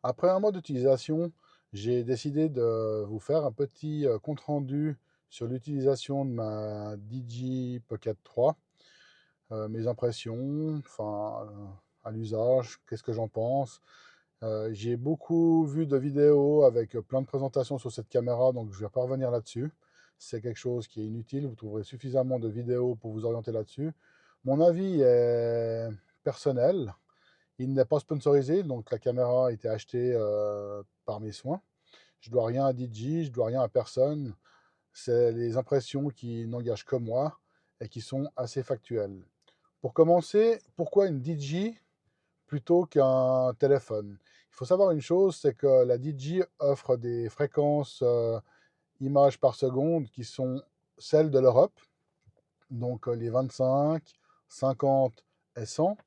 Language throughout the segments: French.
Après un mois d'utilisation, j'ai décidé de vous faire un petit compte-rendu sur l'utilisation de ma DJI Pocket 3, mes impressions, à l'usage, qu'est-ce que j'en pense. J'ai beaucoup vu de vidéos avec plein de présentations sur cette caméra, donc je ne vais pas revenir là-dessus. C'est quelque chose qui est inutile, vous trouverez suffisamment de vidéos pour vous orienter là-dessus. Mon avis est personnel. Il n'est pas sponsorisé, donc la caméra a été achetée par mes soins. Je dois rien à DJ, je dois rien à personne. C'est les impressions qui n'engagent que moi et qui sont assez factuelles. Pour commencer, pourquoi une DJ plutôt qu'un téléphone? Il faut savoir une chose, c'est que la DJ offre des fréquences images par seconde qui sont celles de l'Europe, donc les 25, 50 et 100,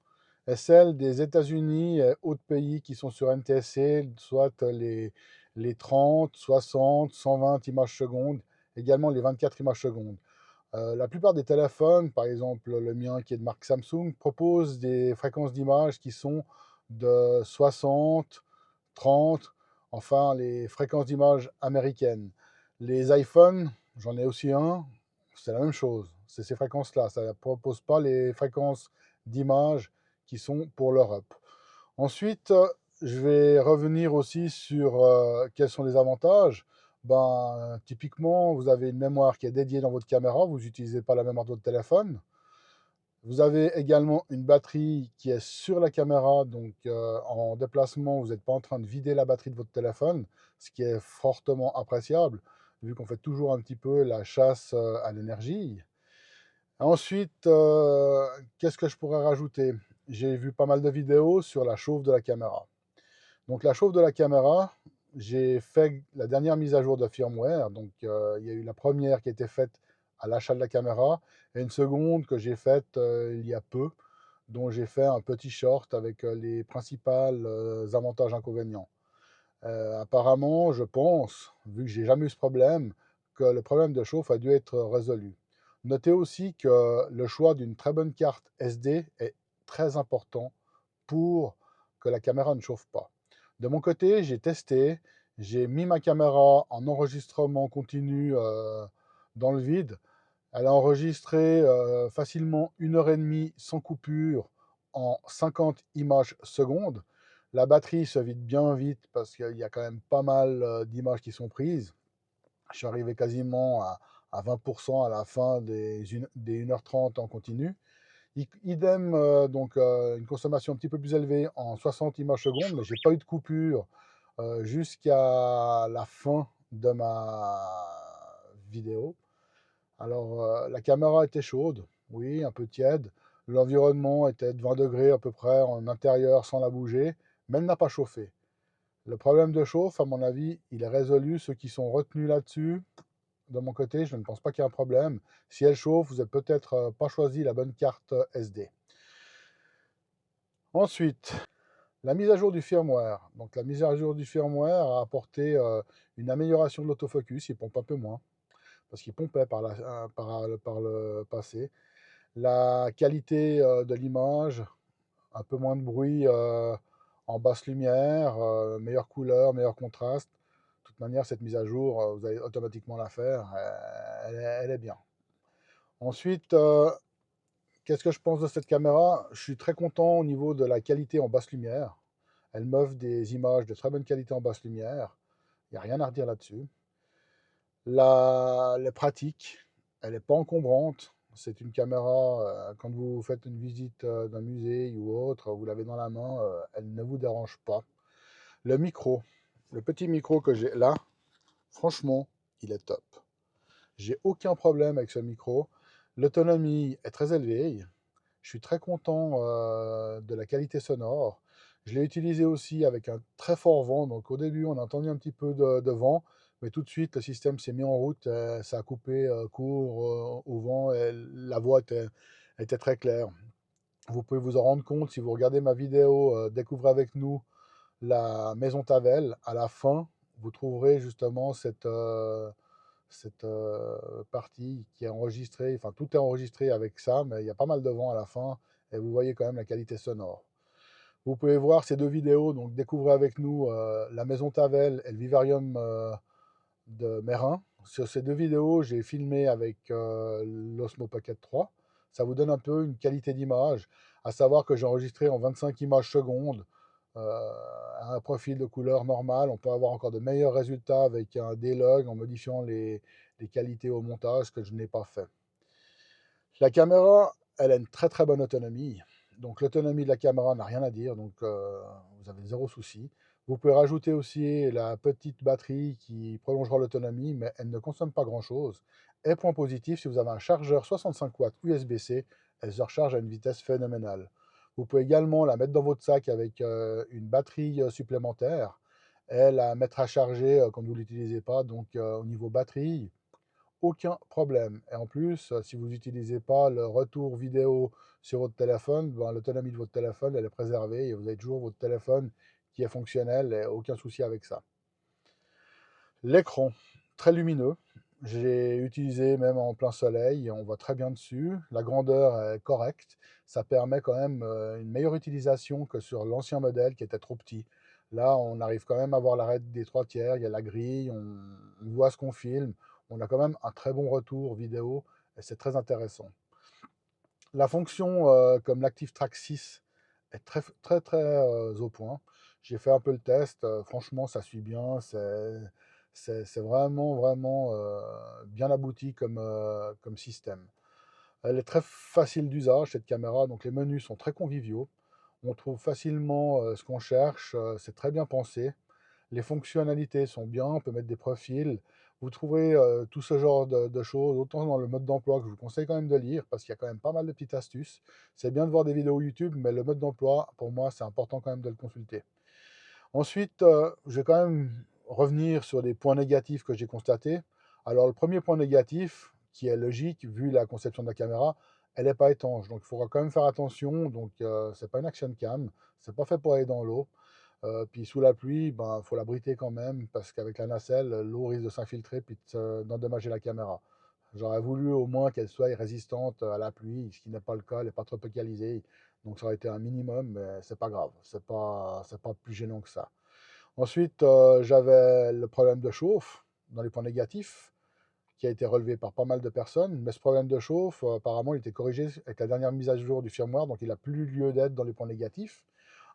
et celle des États-Unis et autres pays qui sont sur NTSC, soit les 30, 60, 120 images secondes, également les 24 images secondes. La plupart des téléphones, par exemple le mien qui est de marque Samsung, proposent des fréquences d'image qui sont de 60, 30, enfin les fréquences d'image américaines. Les iPhones, j'en ai aussi un, c'est la même chose, c'est ces fréquences-là, ça ne propose pas les fréquences d'image qui sont pour l'Europe. Ensuite, je vais revenir aussi sur quels sont les avantages. Typiquement, vous avez une mémoire qui est dédiée dans votre caméra, vous n'utilisez pas la mémoire de votre téléphone. Vous avez également une batterie qui est sur la caméra, donc en déplacement, vous n'êtes pas en train de vider la batterie de votre téléphone, ce qui est fortement appréciable, vu qu'on fait toujours un petit peu la chasse à l'énergie. Ensuite, qu'est-ce que je pourrais rajouter? J'ai vu pas mal de vidéos sur la chauffe de la caméra. Donc la chauffe de la caméra, j'ai fait la dernière mise à jour de firmware. Donc il y a eu la première qui a été faite à l'achat de la caméra et une seconde que j'ai faite il y a peu, dont j'ai fait un petit short avec les principaux avantages inconvénients. Apparemment, je pense, vu que j'ai jamais eu ce problème, que le problème de chauffe a dû être résolu. Notez aussi que le choix d'une très bonne carte SD est très important pour que la caméra ne chauffe pas. De mon côté, j'ai testé, j'ai mis ma caméra en enregistrement continu dans le vide. Elle a enregistré facilement 1 heure et demie sans coupure en 50 images secondes. La batterie se vide bien vite parce qu'il y a quand même pas mal d'images qui sont prises. Je suis arrivé quasiment à 20% à la fin des 1h30 en continu. Idem, une consommation un petit peu plus élevée en 60 images secondes, mais j'ai pas eu de coupure jusqu'à la fin de ma vidéo. Alors, la caméra était chaude, oui, un peu tiède. L'environnement était de 20 degrés à peu près en intérieur sans la bouger, mais elle n'a pas chauffé. Le problème de chauffe, à mon avis, il est résolu. Ceux qui sont retenus là-dessus, de mon côté, je ne pense pas qu'il y ait un problème. Si elle chauffe, vous n'avez peut-être pas choisi la bonne carte SD. Ensuite, la mise à jour du firmware. Donc, la mise à jour du firmware a apporté une amélioration de l'autofocus. Il pompe un peu moins, parce qu'il pompait par le passé. La qualité de l'image, un peu moins de bruit en basse lumière, meilleure couleur, meilleur contraste. De toute manière, cette mise à jour, vous allez automatiquement la faire. Elle est bien. Ensuite, qu'est-ce que je pense de cette caméra? Je suis très content au niveau de la qualité en basse lumière. Elle m'offre des images de très bonne qualité en basse lumière. Il n'y a rien à redire là-dessus. Elle est pratique, elle n'est pas encombrante. C'est une caméra, quand vous faites une visite d'un musée ou autre, vous l'avez dans la main, elle ne vous dérange pas. Le micro, le petit micro que j'ai là, franchement, il est top. J'ai aucun problème avec ce micro. L'autonomie est très élevée. Je suis très content de la qualité sonore. Je l'ai utilisé aussi avec un très fort vent. Donc au début, on a entendu un petit peu de vent, mais tout de suite, le système s'est mis en route. Ça a coupé court au vent et la voix était très claire. Vous pouvez vous en rendre compte si vous regardez ma vidéo Découvrez avec nous la maison Tavel. À la fin, vous trouverez justement cette partie qui est enregistrée, enfin tout est enregistré avec ça, mais il y a pas mal de vent à la fin et vous voyez quand même la qualité sonore. Vous pouvez voir ces deux vidéos, donc découvrez avec nous la maison Tavel et le vivarium de Mérin. Sur ces deux vidéos, j'ai filmé avec l'Osmo Pocket 3. Ça vous donne un peu une qualité d'image, à savoir que j'ai enregistré en 25 images secondes, un profil de couleur normal. On peut avoir encore de meilleurs résultats avec un D-Log en modifiant les qualités au montage, ce que je n'ai pas fait. La caméra, elle a une très très bonne autonomie. Donc l'autonomie de la caméra n'a rien à dire, donc vous avez zéro souci. Vous pouvez rajouter aussi la petite batterie qui prolongera l'autonomie, mais elle ne consomme pas grand-chose. Et point positif, si vous avez un chargeur 65 watts USB-C, elle se recharge à une vitesse phénoménale. Vous pouvez également la mettre dans votre sac avec une batterie supplémentaire et la mettre à charger quand vous ne l'utilisez pas. Donc au niveau batterie, aucun problème. Et en plus, si vous n'utilisez pas le retour vidéo sur votre téléphone, ben, l'autonomie de votre téléphone, elle est préservée et vous avez toujours votre téléphone qui est fonctionnel et aucun souci avec ça. L'écran, très lumineux. J'ai utilisé même en plein soleil, on voit très bien dessus. La grandeur est correcte. Ça permet quand même une meilleure utilisation que sur l'ancien modèle qui était trop petit. Là, on arrive quand même à voir l'arrêt des 3/3, il y a la grille, on voit ce qu'on filme. On a quand même un très bon retour vidéo et c'est très intéressant. La fonction comme l'Active Track 6 est très, très, très au point. J'ai fait un peu le test. Franchement, ça suit bien. C'est vraiment, vraiment bien abouti comme système. Elle est très facile d'usage, cette caméra. Donc, les menus sont très conviviaux. On trouve facilement ce qu'on cherche. C'est très bien pensé. Les fonctionnalités sont bien, on peut mettre des profils. Vous trouverez tout ce genre de choses, autant dans le mode d'emploi que je vous conseille quand même de lire, parce qu'il y a quand même pas mal de petites astuces. C'est bien de voir des vidéos YouTube, mais le mode d'emploi, pour moi, c'est important quand même de le consulter. Ensuite, je vais quand même revenir sur des points négatifs que j'ai constatés. Alors, le premier point négatif, qui est logique vu la conception de la caméra, elle n'est pas étanche. Donc, il faudra quand même faire attention. Donc, c'est pas une action cam, c'est pas fait pour aller dans l'eau. Puis sous la pluie, ben, faut l'abriter quand même, parce qu'avec la nacelle, l'eau risque de s'infiltrer puis d'endommager la caméra. J'aurais voulu au moins qu'elle soit résistante à la pluie, ce qui n'est pas le cas, elle n'est pas tropicalisée. Donc ça aurait été un minimum, mais c'est pas grave, c'est pas plus gênant que ça. Ensuite, j'avais le problème de chauffe dans les points négatifs, qui a été relevé par pas mal de personnes, mais ce problème de chauffe, apparemment, il était corrigé avec la dernière mise à jour du firmware, donc il n'a plus lieu d'être dans les points négatifs,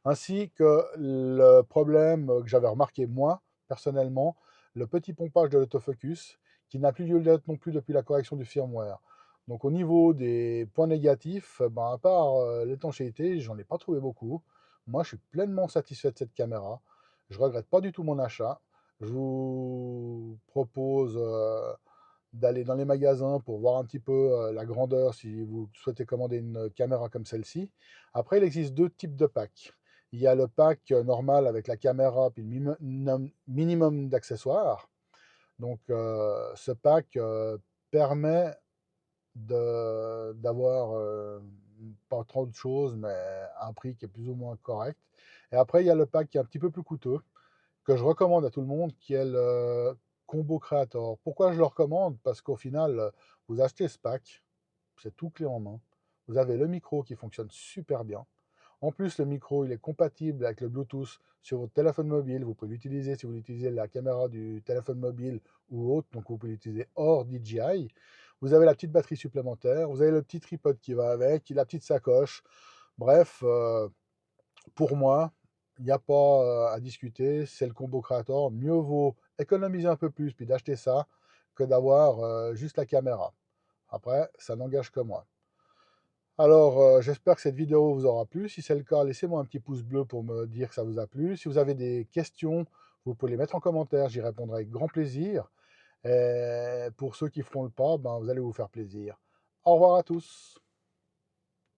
ainsi que le problème que j'avais remarqué moi, personnellement, le petit pompage de l'autofocus, qui n'a plus lieu d'être non plus depuis la correction du firmware. Donc au niveau des points négatifs, ben, à part l'étanchéité, j'en ai pas trouvé beaucoup. Moi, je suis pleinement satisfait de cette caméra. Je regrette pas du tout mon achat. Je vous propose d'aller dans les magasins pour voir un petit peu la grandeur si vous souhaitez commander une caméra comme celle-ci. Après, il existe deux types de packs. Il y a le pack normal avec la caméra puis le minimum d'accessoires. Donc, ce pack permet d'avoir pas trop de choses, mais un prix qui est plus ou moins correct. Et après, il y a le pack qui est un petit peu plus coûteux, que je recommande à tout le monde, qui est le Combo Creator. Pourquoi je le recommande? Parce qu'au final, vous achetez ce pack, c'est tout clé en main. Vous avez le micro qui fonctionne super bien. En plus, le micro, il est compatible avec le Bluetooth sur votre téléphone mobile. Vous pouvez l'utiliser si vous utilisez la caméra du téléphone mobile ou autre, donc vous pouvez l'utiliser hors DJI. Vous avez la petite batterie supplémentaire, vous avez le petit tripod qui va avec, la petite sacoche. Bref, pour moi, il n'y a pas à discuter, c'est le combo créateur. Mieux vaut économiser un peu plus puis d'acheter ça que d'avoir juste la caméra. Après, ça n'engage que moi. Alors, j'espère que cette vidéo vous aura plu. Si c'est le cas, laissez-moi un petit pouce bleu pour me dire que ça vous a plu. Si vous avez des questions, vous pouvez les mettre en commentaire, j'y répondrai avec grand plaisir. Et pour ceux qui feront le pas, ben, vous allez vous faire plaisir. Au revoir à tous.